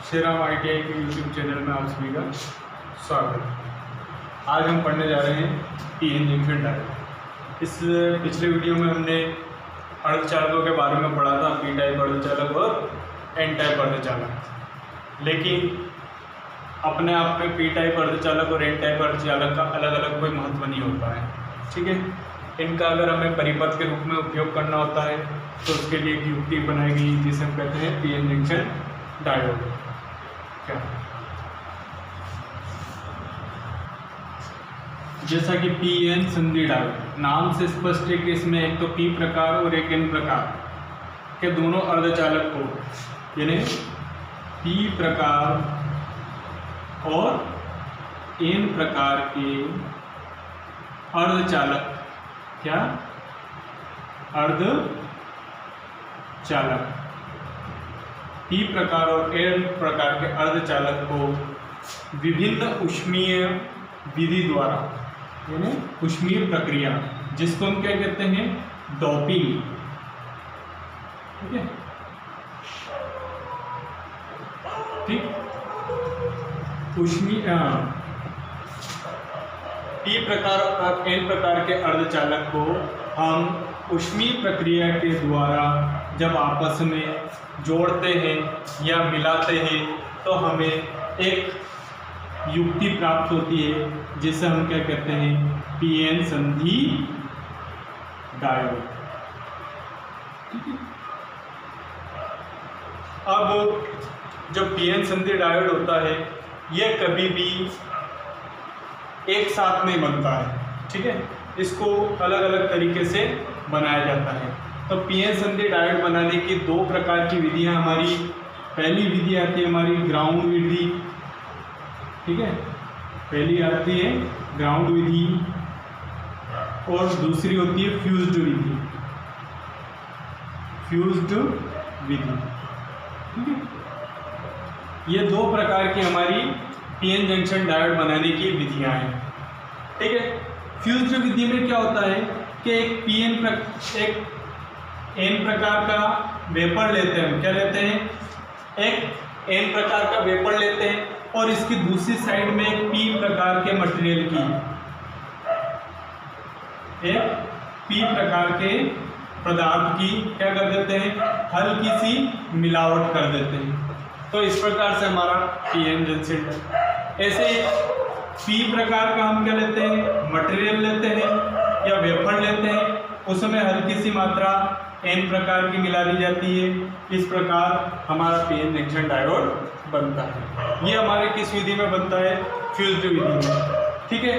Shri Ram ITI के YouTube channel में आप सभी का स्वागत। आज हम पढ़ने जा रहे हैं पीएन जंक्शन डायोड। इस पिछले वीडियो में हमने अर्धचालकों के बारे में पढ़ा था, पी टाइप अर्धचालक और एन टाइप अर्धचालक। लेकिन अपने आप में पी टाइप अर्धचालक और एन टाइप अर्धचालक का अलग अलग कोई महत्व नहीं होता है, ठीक है। इनका अगर हमें परिपथ के रूप में उपयोग करना होता है तो उसके लिए एक युक्ति बनाई गई जिसे हम कहते हैं पीएन जंक्शन डायोड। क्या जैसा कि पीएन संधि डायोड नाम से स्पष्ट है कि इसमें एक तो पी प्रकार और एक एन प्रकार के दोनों अर्धचालक को, यानी पी प्रकार और एन प्रकार के अर्धचालक, क्या अर्धचालक पी प्रकार और एन प्रकार के अर्धचालक को विभिन्न ऊष्मीय विधि द्वारा, यानी ऊष्मीय प्रक्रिया, जिसको हम क्या कहते हैं, डोपिंग, ठीक है, ठीक। ऊष्मीय पी प्रकार और एन प्रकार के अर्धचालक को हम ऊष्मीय प्रक्रिया के द्वारा जब आपस में जोड़ते हैं या मिलाते हैं तो हमें एक युक्ति प्राप्त होती है जिसे हम क्या कहते हैं, पीएन संधि डायोड, ठीक है। अब जो पीएन संधि डायोड होता है यह कभी भी एक साथ नहीं बनता है, ठीक है। इसको अलग अलग तरीके से बनाया जाता है। तो पीएन संधि डायोड बनाने की दो प्रकार की विधियां हमारी, पहली विधि आती है हमारी ग्राउंड विधि, ठीक है, पहली आती है ग्राउंड विधि और दूसरी होती है फ्यूज्ड विधि, फ्यूज्ड विधि, ठीक है। ये दो प्रकार की हमारी पीएन जंक्शन डायोड बनाने की विधियां हैं, ठीक है। फ्यूज्ड विधि में क्या होता है कि एक एन प्रकार का वेपर लेते हैं, क्या लेते हैं, एक एन प्रकार का वेपर लेते हैं और इसकी दूसरी साइड में एक पी प्रकार के मटेरियल की, एक पी प्रकार के पदार्थ की क्या कर देते हैं, हल्की सी मिलावट कर देते हैं। तो इस प्रकार से हमारा पीएन जंक्शन, ऐसे पी प्रकार का हम क्या लेते हैं, मटेरियल लेते हैं या वेफर लेते हैं, उसमें हल्की सी मात्रा एन प्रकार की मिला दी जाती है। इस प्रकार हमारा पीएन जंक्शन डायोड बनता है। ये हमारे किस विधि में बनता है, फ्यूज्ड विधि में, ठीक है।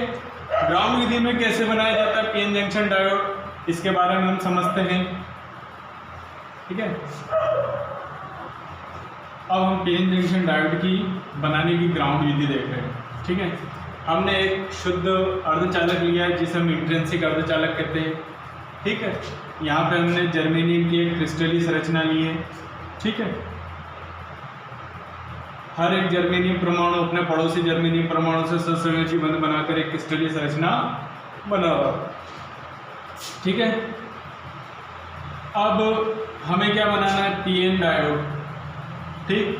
ग्राउंड विधि में कैसे बनाया जाता है पीएन जंक्शन डायोड, इसके बारे में हम समझते हैं, ठीक है। अब हम पीएन जंक्शन डायोड की बनाने की ग्राउंड विधि देख रहे हैं, ठीक है। हमने एक शुद्ध अर्धचालक लिया है जिसे हम इंट्रिंसिक अर्धचालक कहते हैं, ठीक है। यहाँ पे हमने जर्मेनियम की एक क्रिस्टलीय संरचना ली है, ठीक है। हर एक जर्मेनियम परमाणु अपने पड़ोसी जर्मेनियम परमाणु से सहसंयोजी बंध बनाकर एक क्रिस्टलीय संरचना बना हुआ, ठीक है। अब हमें क्या बनाना है, पीएन डायोड, ठीक,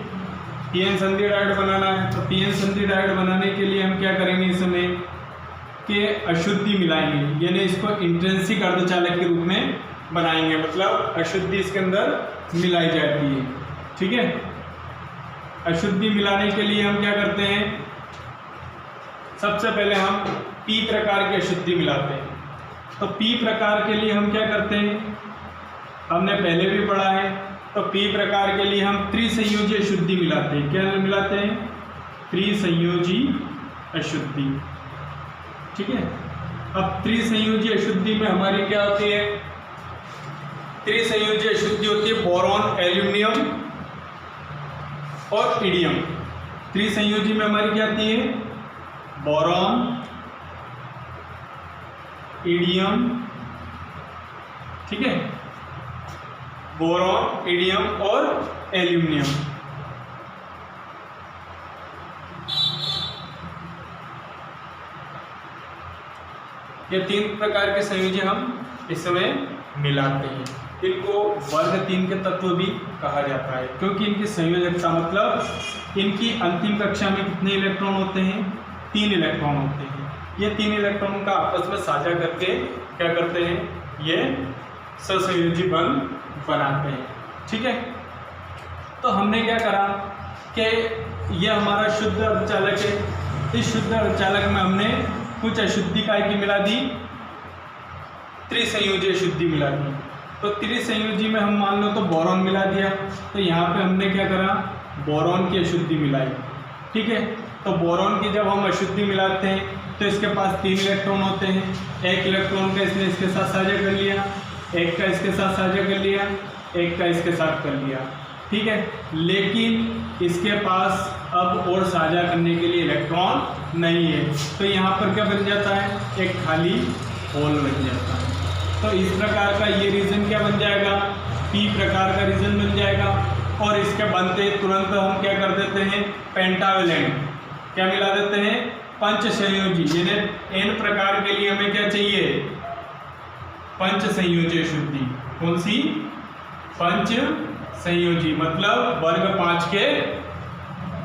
पीएन संधि डायोड बनाना है। तो पीएन संधि डायोड बनाने के लिए हम क्या करेंगे, इसमें के अशुद्धि मिलाएंगे, यानी इसको इंट्रिंसिक अर्धचालक के रूप में बनाएंगे, मतलब अशुद्धि इसके अंदर मिलाई जाती है, ठीक है। अशुद्धि मिलाने के लिए हम क्या करते हैं, सबसे पहले हम पी प्रकार की अशुद्धि मिलाते हैं। तो पी प्रकार के लिए हम क्या करते हैं, हमने पहले भी पढ़ा है, तो पी प्रकार के लिए हम त्रिसंयोजी अशुद्धि मिलाते हैं। क्या मिलाते हैं, त्रिसंयोजी अशुद्धि, ठीक है। अब त्रिसंयोजी अशुद्धि में हमारी क्या होती है, त्रिसंयोजी अशुद्धि होती है बोरॉन, एल्यूमिनियम और ईडियम। त्रिसंयोजी में हमारी क्या आती है, बोरॉन, ईडियम, ठीक है, बोरॉन, ईडियम और एल्यूमिनियम। ये तीन प्रकार के संयोजन हम इस समय मिलाते हैं। इनको वर्ग 3 के तत्व भी कहा जाता है, क्योंकि इनकी संयोजकता मतलब इनकी अंतिम कक्षा में कितने इलेक्ट्रॉन होते हैं, 3 इलेक्ट्रॉन होते हैं। ये 3 इलेक्ट्रॉन का आपस में साझा करके क्या करते हैं, ये सहसंयोजी बंध बनाते हैं। ठीक है, तो हमने क्या करा कि ये हमारा शुद्ध अर्धचालक है। इस शुद्ध अर्धचालक में हमने कुछ अशुद्धि काय की मिला दी, त्रिसंयोजी अशुद्धि मिला दी। तो त्रिसंयोजी में हम मान लो तो बोरॉन मिला दिया, तो यहाँ पे हमने क्या करा, बोरॉन की अशुद्धि मिलाई। ठीक है, तो बोरॉन की जब हम अशुद्धि मिलाते हैं तो इसके पास 3 इलेक्ट्रॉन होते हैं। एक इलेक्ट्रॉन का इसने इसके साथ साझा कर लिया, एक का इसके साथ साझा कर लिया, एक का इसके साथ कर लिया। ठीक है, लेकिन इसके पास अब और साझा करने के लिए इलेक्ट्रॉन नहीं है, तो यहाँ पर क्या बन जाता है, एक खाली होल बन जाता है। तो इस प्रकार का ये रीजन क्या बन जाएगा, पी प्रकार का रीजन बन जाएगा। और इसके बनते तुरंत हम क्या कर देते हैं, पेंटावेलेंट क्या मिला देते हैं, पंच संयोजी। यानी एन प्रकार के लिए हमें क्या चाहिए, पंच संयोजी अशुद्धि। कौन सी, पंच संयोजी, मतलब वर्ग 5 के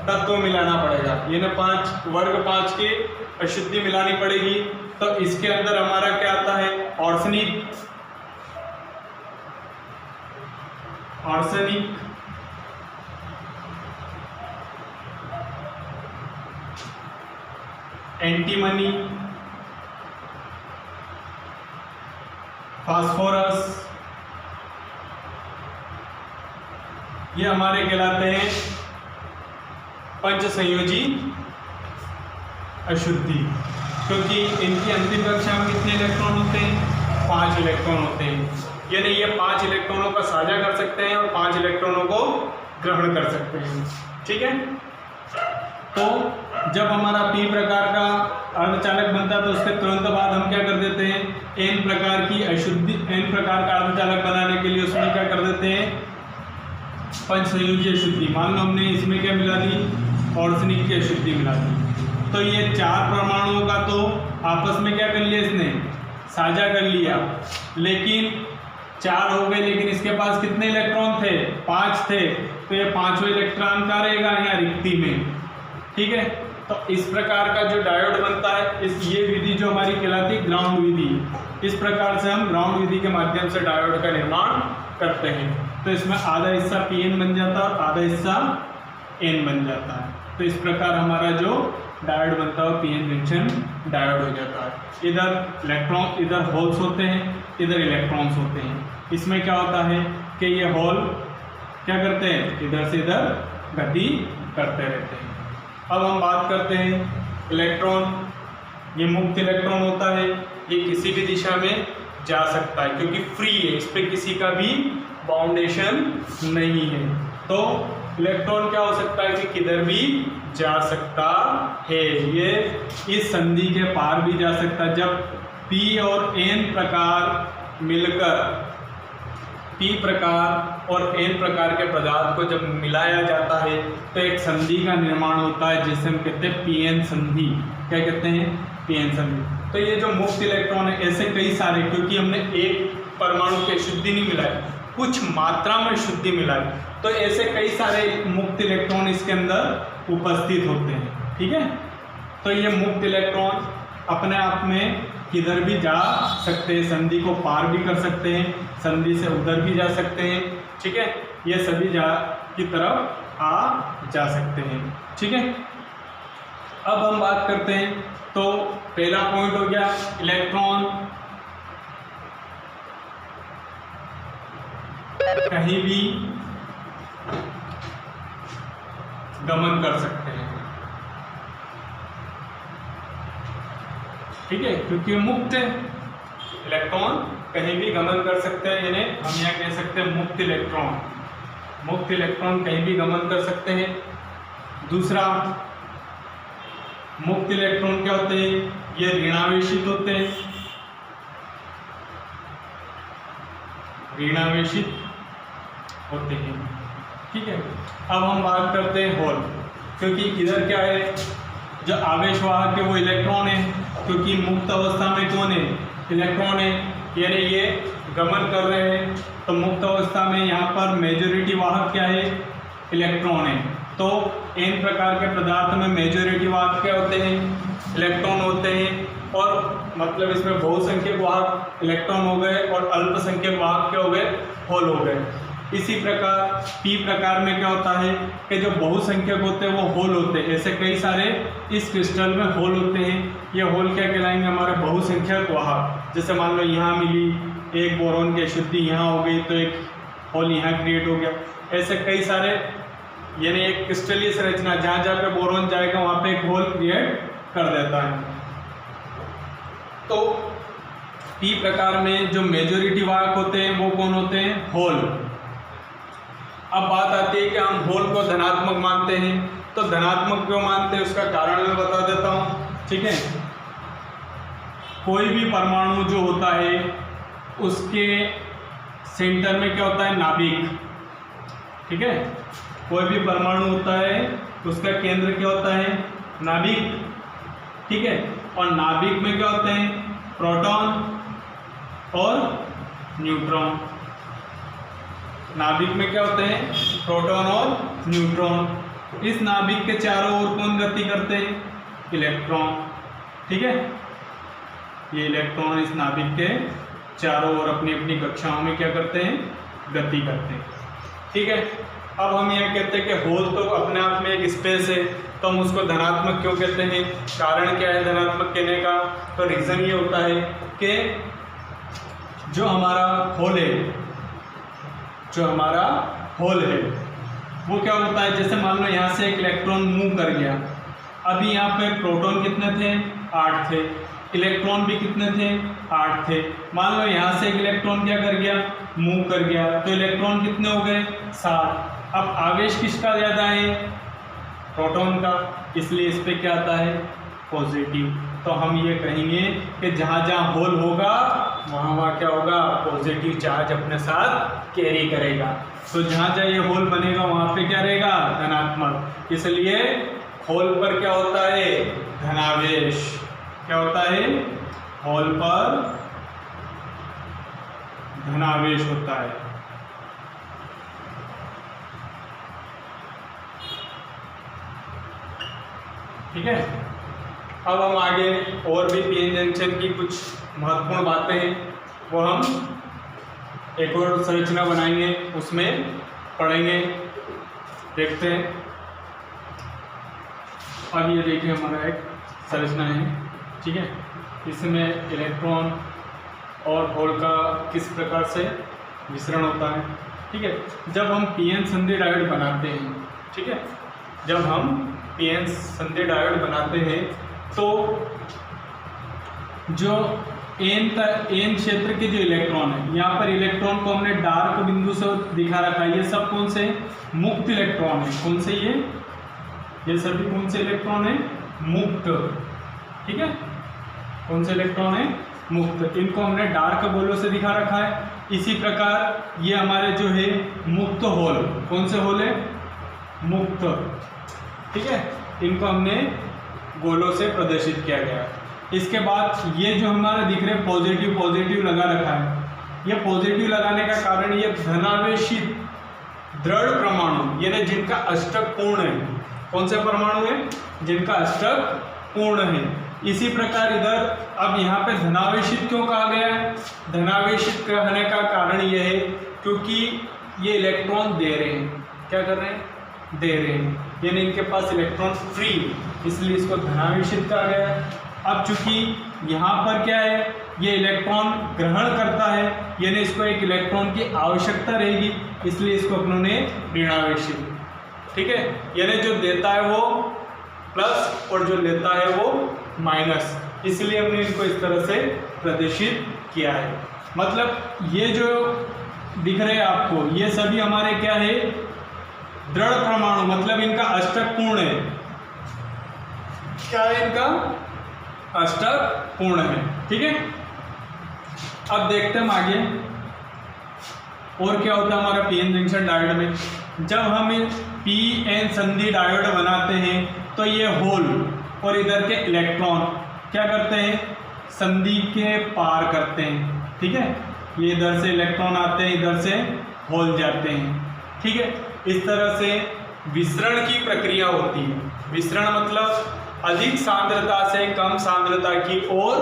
तत्व मिलाना पड़ेगा। यानी 5 वर्ग 5 की अशुद्धि मिलानी पड़ेगी। तो इसके अंदर हमारा क्या आता है, आर्सेनिक, आर्सेनिक, एंटीमनी, फास्फोरस, ये हमारे कहलाते हैं पंच संयोजी अशुद्धि। क्योंकि इनकी अंतिम कक्षा में कितने इलेक्ट्रॉन होते हैं, 5 इलेक्ट्रॉन होते हैं। यानी ये 5 इलेक्ट्रॉनों का साझा कर सकते हैं और 5 इलेक्ट्रॉनों को ग्रहण कर सकते हैं। ठीक है, तो जब हमारा पी प्रकार का अर्धचालक बनता है तो उसके तुरंत बाद हम क्या कर देते हैं, एन प्रकार की अशुद्धि, एन प्रकार का अर्धचालक बनाने के लिए उसमें क्या कर देते हैं, पंच संयोजी अशुद्धि। मान लो हमने इसमें क्या मिला दी, आर्सेनिक की अशुद्धि मिला दी। तो ये 4 परमाणुओं का तो आपस में क्या कर लिया, इसने साझा कर लिया, लेकिन 4 हो गए, लेकिन इसके पास कितने इलेक्ट्रॉन थे, 5 थे। तो ये 5वां इलेक्ट्रॉन का रहेगा यहाँ रिक्ति में। ठीक है, तो इस प्रकार का जो डायोड बनता है, इस ये विधि जो हमारी कहलाती है ग्राउंड विधि। इस प्रकार से हम ग्राउंड विधि के माध्यम से डायोड का निर्माण करते हैं। तो इसमें आधा हिस्सा पीएन बन जाता है और आधा हिस्सा एन बन जाता है। तो इस प्रकार हमारा जो डायोड बनता है पीएन जंक्शन डायोड हो जाता है। इधर इलेक्ट्रॉन, इधर होल्स होते हैं, इधर इलेक्ट्रॉन्स होते हैं। इसमें क्या होता है कि ये होल क्या करते हैं, इधर से इधर गति करते रहते हैं। अब हम बात करते हैं इलेक्ट्रॉन। ये मुक्त इलेक्ट्रॉन होता है, ये किसी भी दिशा में जा सकता है क्योंकि फ्री है, इस पर किसी का भी बाउंडेशन नहीं है। तो इलेक्ट्रॉन क्या हो सकता है कि किधर भी जा सकता है, ये इस संधि के पार भी जा सकता है। जब पी और एन प्रकार मिलकर, पी प्रकार और एन प्रकार के पदार्थ को जब मिलाया जाता है तो एक संधि का निर्माण होता है जिसे हम कहते हैं पीएन संधि। क्या कहते हैं, पीएन संधि। तो ये जो मुक्त इलेक्ट्रॉन है, ऐसे कई सारे, क्योंकि हमने एक परमाणु की शुद्धि नहीं मिलाई, कुछ मात्रा में शुद्धि मिलाई, तो ऐसे कई सारे मुक्त इलेक्ट्रॉन इसके अंदर उपस्थित होते हैं। ठीक है, तो ये मुक्त इलेक्ट्रॉन अपने आप में किधर भी जा सकते हैं, संधि को पार भी कर सकते हैं, संधि से उधर भी जा सकते हैं। ठीक है, ये सभी की तरफ आ जा सकते हैं। ठीक है, अब हम बात करते हैं, तो पहला पॉइंट हो गया इलेक्ट्रॉन कहीं भी गमन कर सकते हैं। ठीक है, क्योंकि मुक्त इलेक्ट्रॉन कहीं भी गमन कर सकते हैं, यानी हम यहाँ कह सकते हैं मुक्त इलेक्ट्रॉन, मुक्त इलेक्ट्रॉन कहीं भी गमन कर सकते हैं। दूसरा, मुक्त इलेक्ट्रॉन क्या होते हैं, ये ऋणावेशित होते हैं, ऋणावेशित होते हैं। ठीक है, अब हम बात करते हैं होल, क्योंकि इधर क्या है, जो आवेशवाहक है वो इलेक्ट्रॉन है, क्योंकि मुक्त अवस्था में कौन है, इलेक्ट्रॉन है, यानी ये गमन कर रहे हैं तो मुक्त अवस्था में यहाँ पर मेजॉरिटी वाहक क्या है, इलेक्ट्रॉन है। तो n प्रकार के पदार्थ में मेजॉरिटी वाहक क्या होते हैं, इलेक्ट्रॉन होते हैं, और मतलब इसमें बहुसंख्यक वाहक इलेक्ट्रॉन हो गए और अल्पसंख्यक वाहक क्या हो गए, होल हो गए। इसी प्रकार p प्रकार में क्या होता है कि जो बहुसंख्यक होते हैं वो होल होते हैं। ऐसे कई सारे इस क्रिस्टल में होल होते हैं। ये होल क्या कहलाएंगे, हमारे बहुसंख्यक वाहक। जैसे मान लो यहाँ मिली एक बोरॉन की अशुद्धि, यहाँ हो गई तो एक होल यहाँ क्रिएट हो गया। ऐसे कई सारे, यानी एक क्रिस्टलीय संरचना जहाँ जहाँ पे बोरॉन जाएगा वहाँ पे एक होल क्रिएट कर देता है। तो p प्रकार में जो मेजॉरिटी वाहक होते हैं वो कौन होते हैं, होल। अब बात आती है कि हम होल को धनात्मक मानते हैं। तो धनात्मक क्यों मानते हैं उसका कारण मैं बता देता हूँ, ठीक है। कोई भी परमाणु जो होता है उसके सेंटर में क्या होता है, नाभिक, ठीक है। कोई भी परमाणु होता है उसका केंद्र क्या होता है, नाभिक, ठीक है। और नाभिक में क्या होते हैं, प्रोटॉन और न्यूट्रॉन। नाभिक में क्या होते हैं, प्रोटॉन और न्यूट्रॉन। इस नाभिक के चारों ओर कौन गति करते हैं, इलेक्ट्रॉन, ठीक है। ये इलेक्ट्रॉन इस नाभिक के चारों ओर अपनी अपनी कक्षाओं में क्या करते हैं, गति करते हैं, ठीक है। अब हम यह कहते हैं कि होल तो अपने आप में एक स्पेस है, तो हम उसको धनात्मक क्यों कहते हैं। कारण क्या है धनात्मक कहने का, तो रीज़न ये होता है कि जो हमारा होल है, जो हमारा होल है वो क्या होता है, जैसे मान लो यहाँ से एक इलेक्ट्रॉन मूव कर गया। अभी यहाँ पे प्रोटॉन कितने थे, 8 थे, इलेक्ट्रॉन भी कितने थे, 8 थे। मान लो यहाँ से एक इलेक्ट्रॉन क्या कर गया, मूव कर गया, तो इलेक्ट्रॉन कितने हो गए, 7। अब आवेश किसका ज़्यादा है, प्रोटॉन का, इसलिए इस पर क्या आता है, पॉजिटिव। तो हम ये कहेंगे कि जहाँ जहाँ होल होगा वहाँ वहाँ क्या होगा, पॉजिटिव चार्ज अपने साथ कैरी करेगा। तो जहाँ जहाँ ये होल बनेगा वहाँ पे क्या रहेगा, धनात्मक। इसलिए होल पर क्या होता है, धनावेश। क्या होता है, होल पर धनावेश होता है। ठीक है। अब हम आगे और भी पीएन जंक्शन की कुछ महत्वपूर्ण बातें हैं वो हम एक और संरचना बनाएंगे, उसमें पढ़ेंगे, देखते हैं। अब ये देखिए हमारा एक संरचना है, ठीक है। इसमें इलेक्ट्रॉन और होल का किस प्रकार से मिश्रण होता है, ठीक है। जब हम पीएन संधि डायोड बनाते हैं, ठीक है, जब हम पीएन संधि डायोड बनाते हैं तो जो एन क्षेत्र के जो इलेक्ट्रॉन है, यहाँ पर इलेक्ट्रॉन को हमने डार्क बिंदु से दिखा रखा है। ये सब कौन से, मुक्त इलेक्ट्रॉन है। कौन से ये सभी कौन से इलेक्ट्रॉन है, मुक्त, ठीक है। कौन से इलेक्ट्रॉन है, मुक्त। इनको हमने डार्क गोलों से दिखा रखा है। इसी प्रकार ये हमारे जो है मुक्त होल, कौन से होल है, मुक्त, ठीक है। इनको हमने गोलों से प्रदर्शित किया गया। इसके बाद ये जो हमारे दिख रहे पॉजिटिव लगा रखा है। ये पॉजिटिव लगाने का कारण ये धनावेशित दृढ़ परमाणु, यानी जिनका अष्टक पूर्ण है। कौन से परमाणु है, जिनका अष्टक पूर्ण है। इसी प्रकार इधर अब यहाँ पे धनावेशित क्यों कहा गया है, धनावेशित कहने का कारण ये है क्योंकि ये इलेक्ट्रॉन दे रहे हैं, क्या कर रहे हैं, दे रहे हैं, यानी इनके पास इलेक्ट्रॉन फ्री, इसलिए इसको धनावेशित कहा गया है। अब चूंकि यहाँ पर क्या है, ये इलेक्ट्रॉन ग्रहण करता है, यानी इसको एक इलेक्ट्रॉन की आवश्यकता रहेगी, इसलिए इसको अपनों ने ऋणावेशित, ठीक है। यानी जो देता है वो प्लस और जो लेता है वो माइनस, इसलिए हमने इनको इस तरह से प्रदर्शित किया है। मतलब ये जो दिख रहे हैं आपको, ये सभी हमारे क्या है, दृढ़ परमाणु, मतलब इनका अष्टक पूर्ण है। क्या है, इनका अष्टक पूर्ण है, ठीक है। अब देखते हैं हम आगे और क्या होता है हमारा पीएन जंक्शन डायोड में। जब हम पीएन संधि डायोड बनाते हैं तो ये होल और इधर के इलेक्ट्रॉन क्या करते हैं, संधि के पार करते हैं, ठीक है। ये इधर से इलेक्ट्रॉन आते हैं, इधर से होल जाते हैं, ठीक है। इस तरह से विसरण की प्रक्रिया होती है। विसरण मतलब अधिक सांद्रता से कम सांद्रता की ओर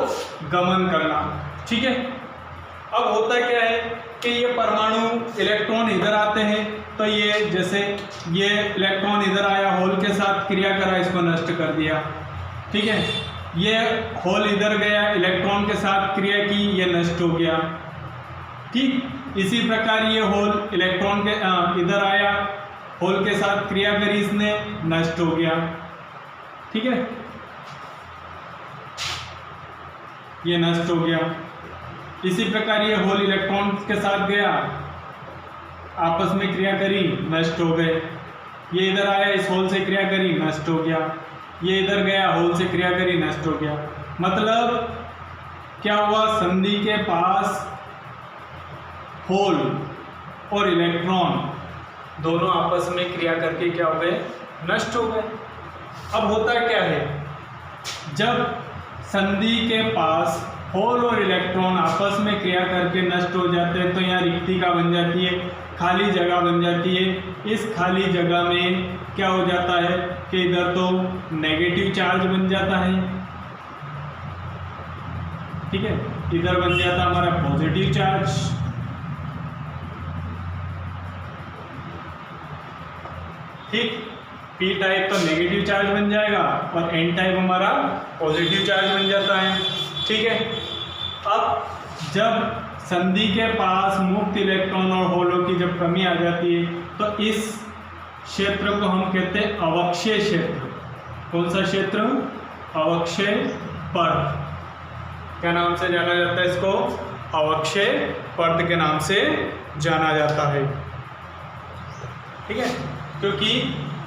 गमन करना, ठीक है। अब होता क्या है कि ये परमाणु इलेक्ट्रॉन इधर आते हैं, तो ये जैसे ये इलेक्ट्रॉन इधर आया, होल के साथ क्रिया करा, इसको नष्ट कर दिया, ठीक है। ये होल इधर गया, इलेक्ट्रॉन के साथ क्रिया की, ये नष्ट हो गया, ठीक। इसी प्रकार ये होल इलेक्ट्रॉन के इधर आया, होल के साथ क्रिया करी, इसने नष्ट हो गया, ठीक है, ये नष्ट हो गया। इसी प्रकार ये होल इलेक्ट्रॉन के साथ गया, आपस में क्रिया करी, नष्ट हो गए। ये इधर आया, इस होल से क्रिया करी, नष्ट हो गया। ये इधर गया, होल से क्रिया करी, नष्ट हो गया। मतलब क्या हुआ, संधि के पास होल और इलेक्ट्रॉन दोनों आपस में क्रिया करके क्या हो गए, नष्ट हो गए। अब होता क्या है, जब संधि के पास होल और इलेक्ट्रॉन आपस में क्रिया करके नष्ट हो जाते हैं, तो यहाँ रिक्तिका बन जाती है, खाली जगह बन जाती है। इस खाली जगह में क्या हो जाता है कि इधर तो नेगेटिव चार्ज बन जाता है, ठीक है, इधर बन जाता हमारा पॉजिटिव चार्ज, ठीक। पी टाइप तो नेगेटिव चार्ज बन जाएगा और एन टाइप हमारा पॉजिटिव चार्ज बन जाता है, ठीक है। अब जब संधि के पास मुक्त इलेक्ट्रॉन और होलों की जब कमी आ जाती है, तो इस क्षेत्र को हम कहते हैं अवक्षय क्षेत्र। कौन सा क्षेत्र, अवक्षय पर्त, क्या नाम से जाना जाता है इसको, अवक्षय पर्त के नाम से जाना जाता है, ठीक है। क्योंकि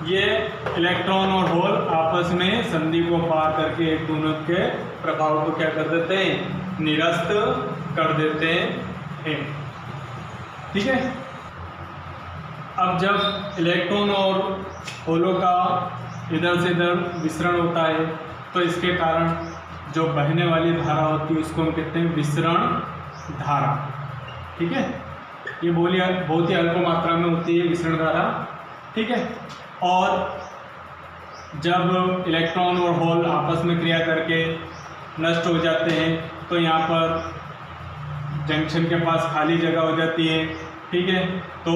ये इलेक्ट्रॉन और होल आपस में संधि को पार करके एक दूसरे के प्रभाव को क्या कर देते हैं, निरस्त कर देते हैं, ठीक है। अब जब इलेक्ट्रॉन और होलों का इधर से इधर विसरण होता है, तो इसके कारण जो बहने वाली धारा होती है उसको हम कहते हैं विसरण धारा, ठीक है। ये बहुत ही अल्प मात्रा में होती है विसरण धारा, ठीक है। और जब इलेक्ट्रॉन और होल आपस में क्रिया करके नष्ट हो जाते हैं, तो यहाँ पर जंक्शन के पास खाली जगह हो जाती है, ठीक है। तो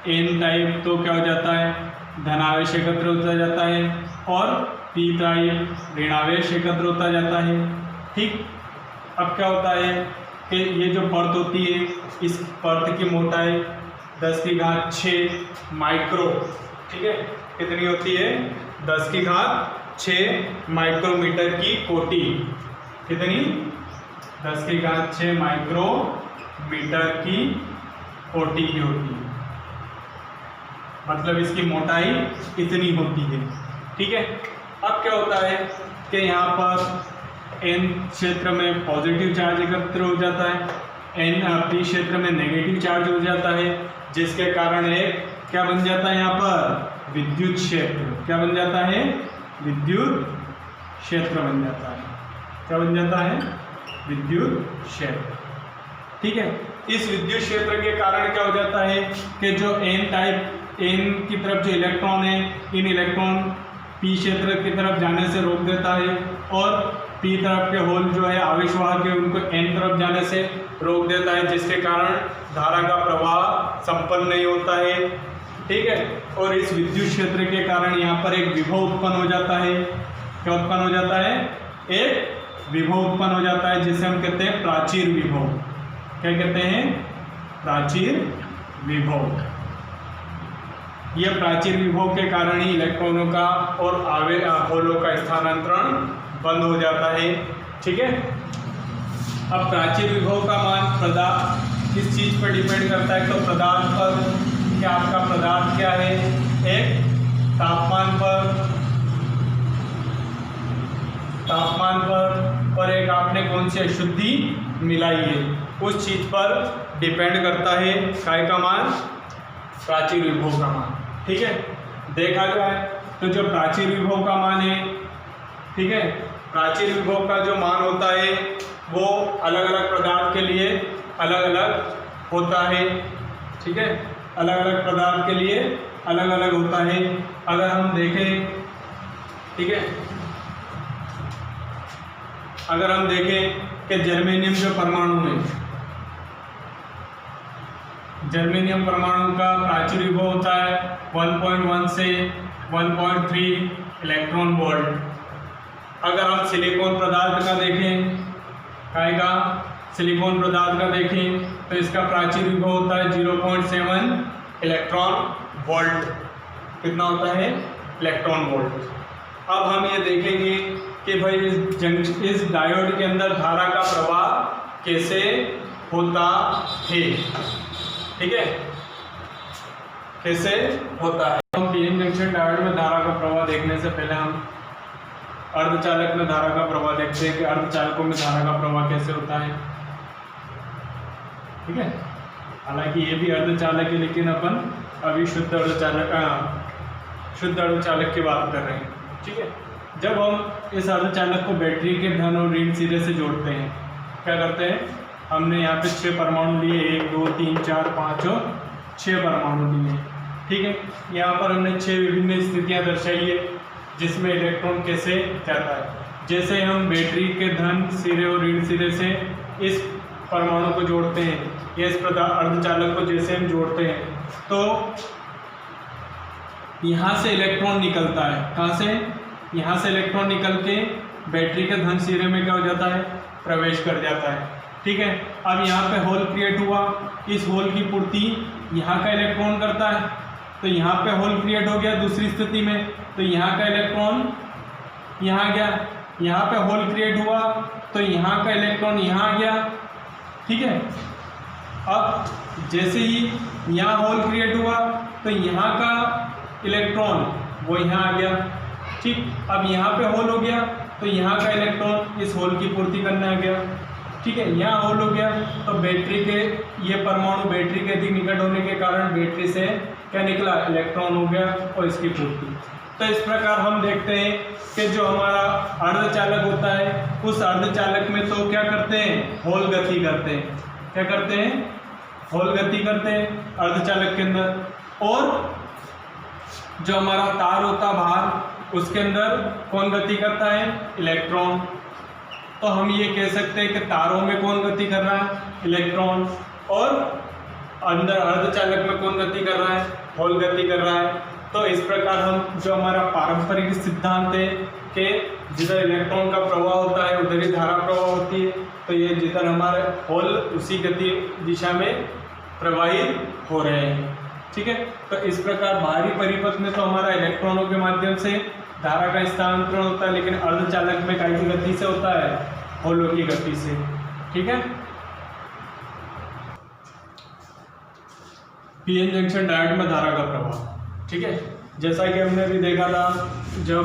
एन टाइप तो क्या हो जाता है, धनावेश एकत्र होता जाता है, और पी टाइप ऋणावेश एकत्र होता जाता है, ठीक। अब क्या होता है कि ये जो परत होती है, इस परत की मोटाई 10⁶ माइक्रो, ठीक है, कितनी होती है, 10⁶ माइक्रोमीटर की कोटि, कितनी, 10⁶ माइक्रोमीटर की कोटि की होती है, मतलब इसकी मोटाई इतनी होती है, ठीक है। अब क्या होता है कि यहाँ पर एन क्षेत्र में पॉजिटिव चार्ज एकत्र हो जाता है, एन पी क्षेत्र में नेगेटिव चार्ज हो जाता है, जिसके कारण एक क्या बन जाता है, यहाँ पर विद्युत क्षेत्र, क्या बन जाता है, विद्युत क्षेत्र बन जाता है, क्या बन जाता है, विद्युत क्षेत्र, ठीक है। इस विद्युत क्षेत्र के कारण क्या हो जाता है कि जो एन टाइप, एन की तरफ जो इलेक्ट्रॉन है, इन इलेक्ट्रॉन पी क्षेत्र की तरफ जाने से रोक देता है, और पी तरफ के होल जो है आवेशवाहक है, उनको एन तरफ जाने से रोक देता है, जिसके कारण धारा का प्रवाह संपन्न नहीं होता है, ठीक है। और इस विद्युत क्षेत्र के कारण यहाँ पर एक विभव उत्पन्न हो जाता है, क्या उत्पन्न हो जाता है, एक विभव उत्पन्न हो जाता है, जिसे हम कहते हैं प्राचीर विभव, क्या कहते हैं, प्राचीर विभव। यह प्राचीर विभव के कारण ही इलेक्ट्रॉनों का और होलों का स्थानांतरण बंद हो जाता है, ठीक है। अब प्राचीर विभव का मान पदार्थ किस चीज़ पर डिपेंड करता है, तो पदार्थ पर, कि आपका पदार्थ क्या है, एक तापमान पर और एक आपने कौन सी अशुद्धि मिलाई है, उस चीज़ पर डिपेंड करता है काय का मान, प्राचीर विभव का मान, ठीक है। देखा जाए तो जो प्राचीर विभव का मान है, ठीक है, प्राचीर विभव का जो मान होता है वो अलग अलग पदार्थ के लिए अलग अलग होता है, ठीक है, अलग अलग पदार्थ के लिए अलग अलग होता है। अगर हम देखें, ठीक है, अगर हम देखें कि जर्मेनियम जो परमाणु है, जर्मेनियम परमाणु का प्राचीर विभव होता है 1.1 से 1.3 इलेक्ट्रॉन वोल्ट। अगर हम सिलिकॉन पदार्थ का देखें, का सिलिकॉन पदार्थ का देखें तो इसका प्राचीर विभव होता है 0.7 इलेक्ट्रॉन वोल्ट। कितना होता है? Electron volt. अब हम ये देखेंगे कि भाई इस डायोड के अंदर धारा का प्रवाह कैसे होता है, ठीक है, कैसे होता है। हम पीएन जंक्शन डायोड में धारा का प्रवाह देखने से पहले हम अर्धचालक में धारा का प्रवाह देखते हैं कि अर्धचालकों में धारा का प्रवाह कैसे होता है, ठीक है। हालांकि ये भी अर्धचालक है, लेकिन अपन अभी शुद्ध अर्धचालक की बात कर रहे हैं, ठीक है। जब हम इस अर्धचालक को बैटरी के धन और ऋण सिरे से जोड़ते हैं, क्या करते हैं, हमने यहाँ पे 6 परमाणु लिए, 1 2 3 4 5 और 6 परमाणु लिए, ठीक है। यहाँ पर हमने 6 विभिन्न स्थितियाँ दर्शाई है जिसमें इलेक्ट्रॉन कैसे जाता है। जैसे हम बैटरी के धन सिरे और ऋण सिरे से इस परमाणु को जोड़ते हैं या इस प्रकार अर्धचालक को जैसे हम जोड़ते हैं तो यहाँ से इलेक्ट्रॉन निकलता है। कहाँ से? यहाँ से इलेक्ट्रॉन निकल के बैटरी के धन सिरे में क्या हो जाता है? प्रवेश कर जाता है, ठीक है। अब यहाँ पे होल क्रिएट हुआ, इस होल की पूर्ति यहाँ का इलेक्ट्रॉन करता है, तो यहाँ पे होल क्रिएट हो गया दूसरी स्थिति में, तो यहाँ का इलेक्ट्रॉन यहाँ गया, यहाँ पे होल क्रिएट हुआ तो यहाँ का इलेक्ट्रॉन यहाँ आ गया, ठीक है। अब जैसे ही यहाँ होल क्रिएट हुआ तो यहाँ का इलेक्ट्रॉन वो यहाँ आ गया, ठीक। अब यहाँ पे होल हो गया तो यहाँ का इलेक्ट्रॉन इस होल की पूर्ति करने आ गया, ठीक है। यहाँ होल हो गया तो बैटरी के ये परमाणु बैटरी के अधिक निकट होने के कारण बैटरी से क्या निकला? इलेक्ट्रॉन हो गया और इसकी पूर्ति। तो इस प्रकार हम देखते हैं कि जो हमारा अर्धचालक होता है उस अर्धचालक में तो क्या करते हैं? होल गति करते हैं। क्या करते हैं? होल गति करते हैं अर्धचालक के अंदर। और जो हमारा तार होता बाहर उसके अंदर कौन गति करता है? इलेक्ट्रॉन। तो हम ये कह सकते हैं कि तारों में कौन गति कर रहा है? इलेक्ट्रॉन। और अंदर अर्धचालक में कौन गति कर रहा है? होल गति कर रहा है। तो इस प्रकार हम जो हमारा पारंपरिक सिद्धांत है कि जिधर इलेक्ट्रॉन का प्रवाह होता है उधर ही धारा प्रवाह होती है, तो ये जिधर हमारे होल उसी गति दिशा में प्रवाहित हो रहे हैं, ठीक है। तो इस प्रकार बाहरी परिपथ में तो हमारा इलेक्ट्रॉनों के माध्यम से धारा का स्थानांतरण होता है, लेकिन अर्धचालक में काय की गति से होता है? होलों की गति से, ठीक है। पीएन जंक्शन डायोड में धारा का प्रवाह, ठीक है। जैसा कि हमने भी देखा था जब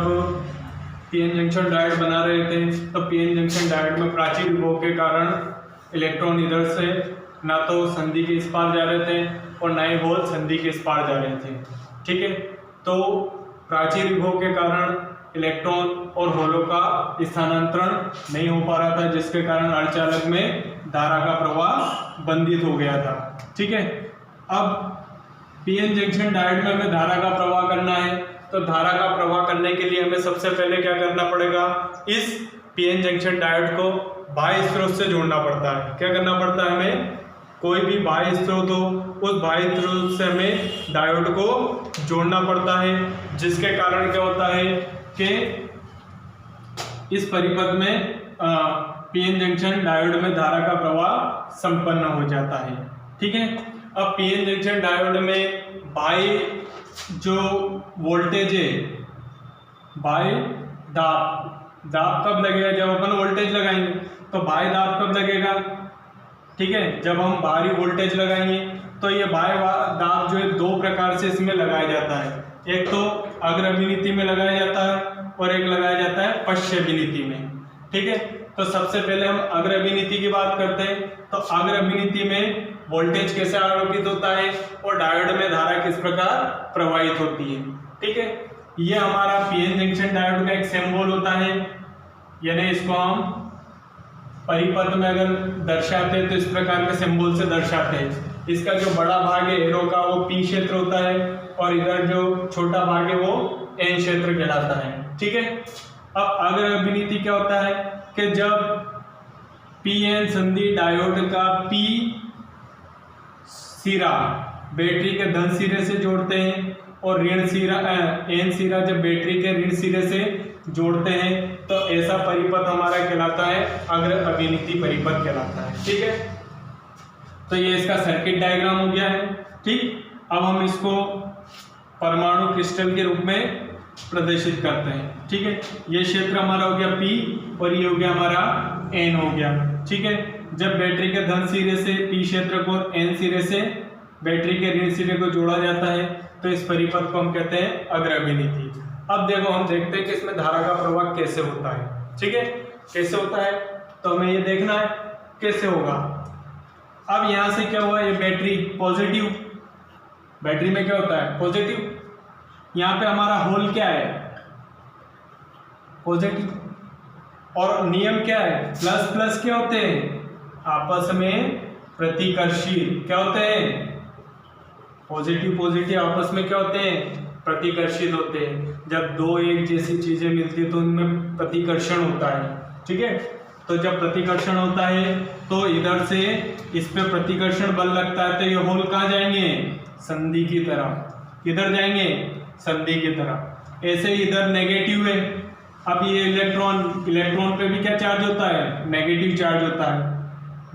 पीएन जंक्शन डायोड बना रहे थे तो पीएन जंक्शन डायोड में प्राचीर विभव के कारण इलेक्ट्रॉन इधर से ना तो संधि के इस पार जा रहे थे और ना ही होल संधि के इस पार जा रहे थे, ठीक है। तो प्राचीर विभव के कारण इलेक्ट्रॉन और होलों का स्थानांतरण नहीं हो पा रहा था, जिसके कारण अर्धचालक में धारा का प्रवाह बंधित हो गया था, ठीक है। अब पीएन जंक्शन डायोड में हमें धारा का प्रवाह करना है, तो धारा का प्रवाह करने के लिए हमें सबसे पहले क्या करना पड़ेगा? इस पीएन जंक्शन डायोड को बाह्य स्रोत से जोड़ना पड़ता है। क्या करना पड़ता है? हमें कोई भी बाह्य स्रोत हो उस बाह्य स्रोत से हमें डायोड को जोड़ना पड़ता है, जिसके कारण क्या होता है कि इस परिपथ में पीएन जंक्शन डायोड में धारा का प्रवाह संपन्न हो जाता है, ठीक है। अब पीएन जंक्शन डायोड में बाह्य जो वोल्टेज है, बाह्य दाब कब लगेगा? जब अपन वोल्टेज लगाएंगे। तो बाह्य दाब कब लगेगा? ठीक है, जब हम बाहरी वोल्टेज लगाएंगे। तो ये बाह्य दाब जो है दो प्रकार से इसमें लगाया जाता है, एक तो अग्र अभिनीति में लगाया जाता है और एक लगाया जाता है पश्च अभिनीति में, ठीक है। तो सबसे पहले हम अग्र अभिनीति की बात करते हैं। तो अग्र अभिनीति में वोल्टेज कैसे आरोपित होता है और डायोड में धारा किस प्रकार प्रवाहित होती है, ठीक है। ये हमारा पीएन जंक्शन डायोड का एक सिंबल होता है, यानी इसको हम परिपथ में अगर दर्शाते हैं तो इस प्रकार के सिंबल से दर्शाते हैं। इसका जो बड़ा भाग है एरो का वो पी क्षेत्र होता है और इधर जो छोटा भाग है वो एन क्षेत्र कहलाता है। ठीक है, अब अग्र अभिनीति क्या होता है कि जब पी एन संधि डायोड का पी सिरा बैटरी के धन सिरे से जोड़ते हैं और ऋण सिरा एन सिरा जब बैटरी के ऋण सिरे से जोड़ते हैं तो ऐसा परिपथ हमारा कहलाता है अग्र अभिनीति परिपथ कहलाता है। ठीक है, तो ये इसका सर्किट डायग्राम हो गया है। ठीक, अब हम इसको परमाणु क्रिस्टल के रूप में प्रदर्शित करते हैं। ठीक है, ये क्षेत्र हमारा हो गया P और ये हो गया हमारा N हो गया। ठीक है, जब बैटरी के धन सिरे से P क्षेत्र को N सिरे से बैटरी के ऋण सिरे को जोड़ा जाता है तो इस परिपथ को हम कहते हैं अग्र अभिनीति। अब देखो हम देखते हैं कि इसमें धारा का प्रवाह कैसे होता है। ठीक है, कैसे होता है तो हमें ये देखना है कैसे होगा। अब यहाँ से क्या हुआ, ये बैटरी पॉजिटिव, बैटरी में क्या होता है पॉजिटिव, यहाँ पे हमारा होल क्या है पॉजिटिव, और नियम क्या है प्लस प्लस क्या होते हैं आपस में प्रतिकर्षी, क्या होते हैं पॉजिटिव पॉजिटिव आपस में क्या होते हैं प्रतिकर्षित होते हैं। जब दो एक जैसी चीजें मिलती है तो उनमें प्रतिकर्षण होता है। ठीक है, तो जब प्रतिकर्षण होता है तो इधर से इस पे प्रतिकर्षण बल लगता है तो ये होल कहाँ जाएंगे संधि की तरफ, इधर जाएंगे संधि की तरफ। ऐसे इधर नेगेटिव है, अब ये इलेक्ट्रॉन पे भी क्या चार्ज होता है नेगेटिव चार्ज होता है।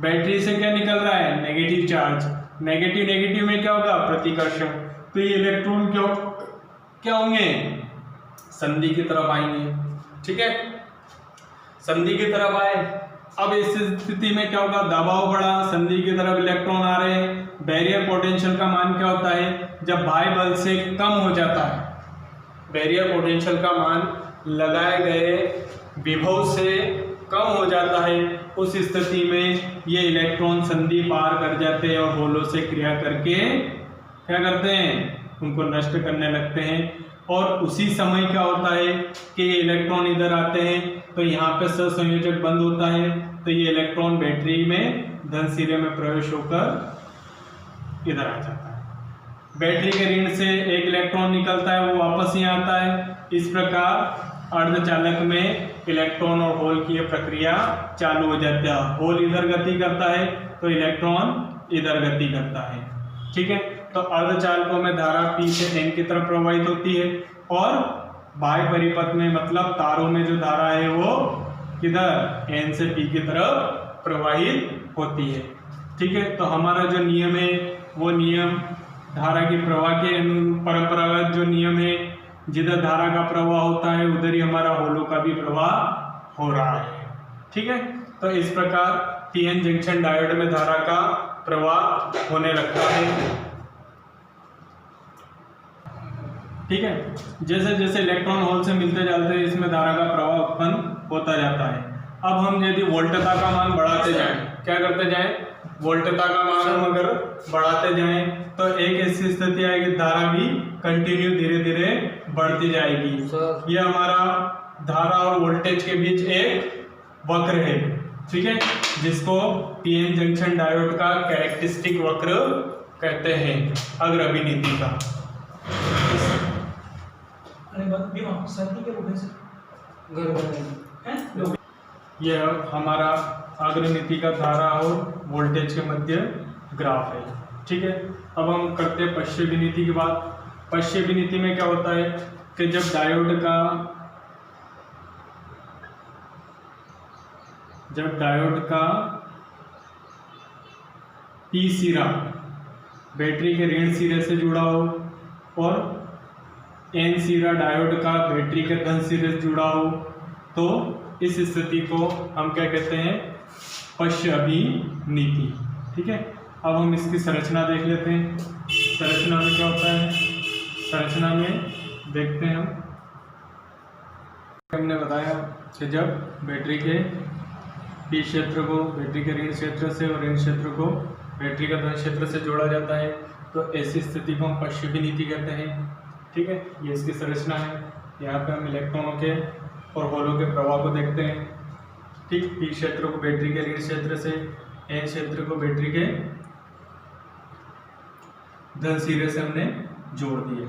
बैटरी से क्या निकल रहा है नेगेटिव चार्ज, नेगेटिव में क्या होगा प्रतिकर्षण, तो ये इलेक्ट्रॉन क्या होंगे संधि की तरफ आएंगे। ठीक है, संधि की तरफ आए, अब इस स्थिति में क्या होगा दबाव बढ़ा, संधि की तरफ इलेक्ट्रॉन आ रहे हैं। बैरियर पोटेंशियल का मान क्या होता है जब बाह्य बल से कम हो जाता है, बैरियर पोटेंशियल का मान लगाए गए विभव से कम हो जाता है, उस स्थिति में ये इलेक्ट्रॉन संधि पार कर जाते हैं और होलों से क्रिया करके क्या करते हैं उनको नष्ट करने लगते हैं। और उसी समय क्या होता है कि ये इलेक्ट्रॉन इधर आते हैं तो यहाँ पे सहसंयोजक बंद होता है तो ये इलेक्ट्रॉन बैटरी में धन सिरे में प्रवेश होकर इधर आ जाता है। बैटरी के ऋण से एक इलेक्ट्रॉन निकलता है वो वापस यहाँ आता है। इस प्रकार अर्धचालक में इलेक्ट्रॉन और होल की प्रक्रिया चालू हो जाती है। होल इधर गति करता है तो इलेक्ट्रॉन इधर गति करता है। ठीक है, तो अर्धचालकों में धारा P से N की तरफ प्रवाहित होती है और बाह्य परिपथ में मतलब तारों में जो धारा है वो किधर N से P की तरफ प्रवाहित होती है। ठीक है, तो हमारा जो नियम है वो नियम धारा की प्रवाह के परंपरागत जो नियम है, जिधर धारा का प्रवाह होता है उधर ही हमारा होलों का भी प्रवाह हो रहा है। ठीक है, तो इस प्रकार पीएन जंक्शन डायोड में धारा का प्रवाह होने लगता है। ठीक है, जैसे जैसे इलेक्ट्रॉन होल से मिलते जाते हैं इसमें धारा का प्रवाह उत्पन्न होता जाता है। अब हम यदि वोल्टता का मान बढ़ाते जाएं, क्या करते जाएं वोल्टता का मान हम अगर बढ़ाते जाएं तो एक ऐसी स्थिति आएगी धारा भी कंटिन्यू धीरे धीरे बढ़ती जाएगी। ये हमारा धारा और वोल्टेज के बीच एक वक्र है। ठीक है, जिसको पीएन जंक्शन डायोड का कैरेक्टरिस्टिक वक्र कहते हैं अग्र अभिनीति का। यह हमारा अग्रनीति का धारा और वोल्टेज के मध्य ग्राफ है। ठीक है, अब हम करते हैं पश्चिमी नीति की बात। पश्चिमी नीति में क्या होता है कि जब डायोड का पी सिरा बैटरी के ऋण सिरे से जुड़ा हो और एन सिरा डायोड का बैटरी के धन सिरे से जुड़ा हो तो इस स्थिति को हम क्या कहते हैं पश्चिमी नीति। ठीक है, अब हम इसकी संरचना देख लेते हैं। संरचना में क्या होता है, संरचना में देखते हैं हमने बताया कि जब बैटरी के पी क्षेत्र को बैटरी के ऋण क्षेत्र से और ऋण क्षेत्र को बैटरी का धन क्षेत्र से जोड़ा जाता है तो ऐसी स्थिति को हम पश्चिमी नीति कहते हैं। ठीक है, ये इसकी संरचना है। यहाँ पे हम इलेक्ट्रॉनों के और होलों के प्रवाह को देखते हैं। ठीक, पी क्षेत्र को बैटरी के ऋण क्षेत्र से, एन क्षेत्र को बैटरी के धन सिरे से हमने जोड़ दिए।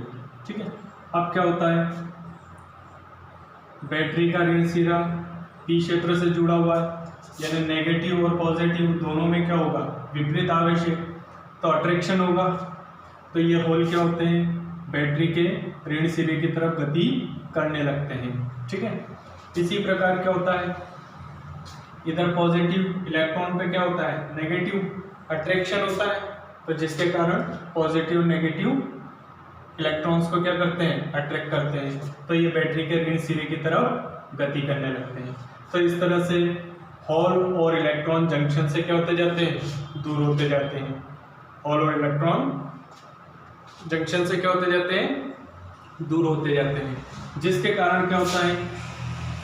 ठीक है, अब क्या होता है, बैटरी का ऋण सिरा पी क्षेत्र से जुड़ा हुआ है, यानी नेगेटिव और पॉजिटिव दोनों में क्या होगा, विपरीत आवेश है, तो अट्रैक्शन होगा। तो ये होल क्या होते हैं, बैटरी के ऋण सिरे की तरफ गति करने लगते हैं। ठीक है, इसी प्रकार क्या होता है, इधर पॉजिटिव इलेक्ट्रॉन पे क्या होता है, नेगेटिव अट्रैक्शन होता है, तो जिसके कारण पॉजिटिव नेगेटिव इलेक्ट्रॉन्स को क्या करते हैं, अट्रैक्ट करते हैं, तो ये बैटरी के ऋण सिरे की तरफ गति करने लगते हैं। तो इस तरह से होल और इलेक्ट्रॉन जंक्शन से क्या होते जाते हैं, दूर होते जाते हैं। होल और इलेक्ट्रॉन जंक्शन से क्या होते जाते हैं, दूर होते जाते हैं, जिसके कारण क्या होता है,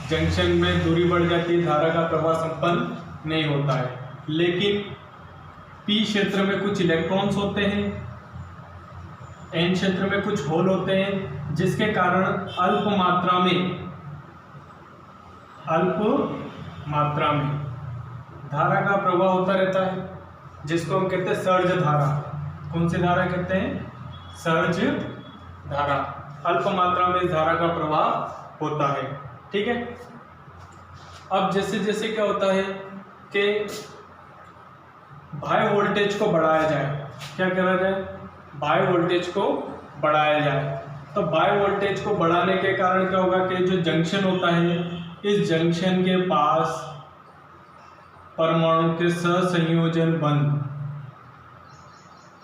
जंक्शन में दूरी बढ़ जाती है, धारा का प्रवाह संपन्न नहीं होता है। लेकिन पी क्षेत्र में कुछ इलेक्ट्रॉन्स होते हैं, एन क्षेत्र में कुछ होल होते हैं, जिसके कारण अल्प मात्रा में धारा का प्रवाह होता रहता है, जिसको हम कहते हैं सर्ज धारा। कौन सी धारा कहते हैं, सर्ज धारा। अल्प मात्रा में धारा का प्रवाह होता है। ठीक है, अब जैसे जैसे क्या होता है कि बाह्य वोल्टेज को बढ़ाया जाए, क्या करा जाए, बाह्य वोल्टेज को बढ़ाया जाए, तो बाह्य वोल्टेज को बढ़ाने के कारण क्या होगा कि जो जंक्शन होता है, इस जंक्शन के पास परमाणु के सहसंयोजन बंध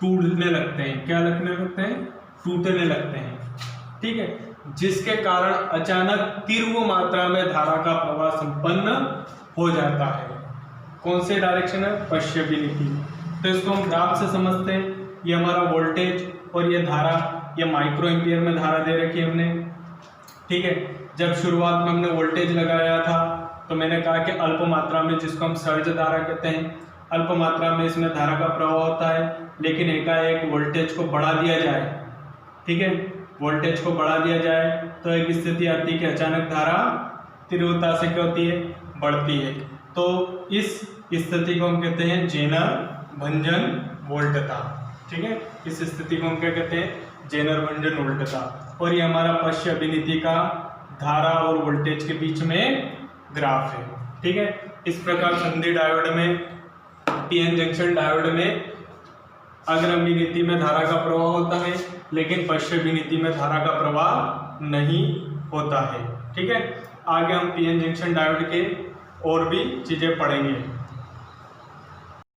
टूटने लगते हैं। क्या लगने लगते हैं, टूटने लगते हैं। ठीक है, जिसके कारण अचानक तीव्र मात्रा में धारा का प्रवाह संपन्न हो जाता है। कौन से डायरेक्शन है, पश्चिमी। तो इसको हम ग्राफ से समझते हैं, ये हमारा वोल्टेज और ये धारा, ये माइक्रो एम्पियर में धारा दे रखी है हमने। ठीक है, जब शुरुआत में हमने वोल्टेज लगाया था तो मैंने कहा कि अल्प मात्रा में, जिसको हम सर्ज धारा कहते हैं, अल्प मात्रा में इसमें धारा का प्रवाह होता है, लेकिन एकाएक वोल्टेज को बढ़ा दिया जाए। ठीक है, वोल्टेज को बढ़ा दिया जाए तो एक स्थिति आती है कि अचानक धारा तीव्रता से क्या होती है, बढ़ती है। तो इस स्थिति को हम कहते हैं जेनर भंजन वोल्टता। ठीक है, इस स्थिति को हम क्या कहते हैं, जेनर भंजन वोल्टता। और ये हमारा पश्च अभिनीति का धारा और वोल्टेज के बीच में ग्राफ है। ठीक है, इस प्रकार संधि डायोड में, पीएन जंक्शन डायोड में अग्रमी नीति में धारा का प्रवाह होता है, लेकिन पश्चिमी नीति में धारा का प्रवाह नहीं होता है। ठीक है, आगे हम पीएन जंक्शन डायोड के और भी चीजें पढ़ेंगे।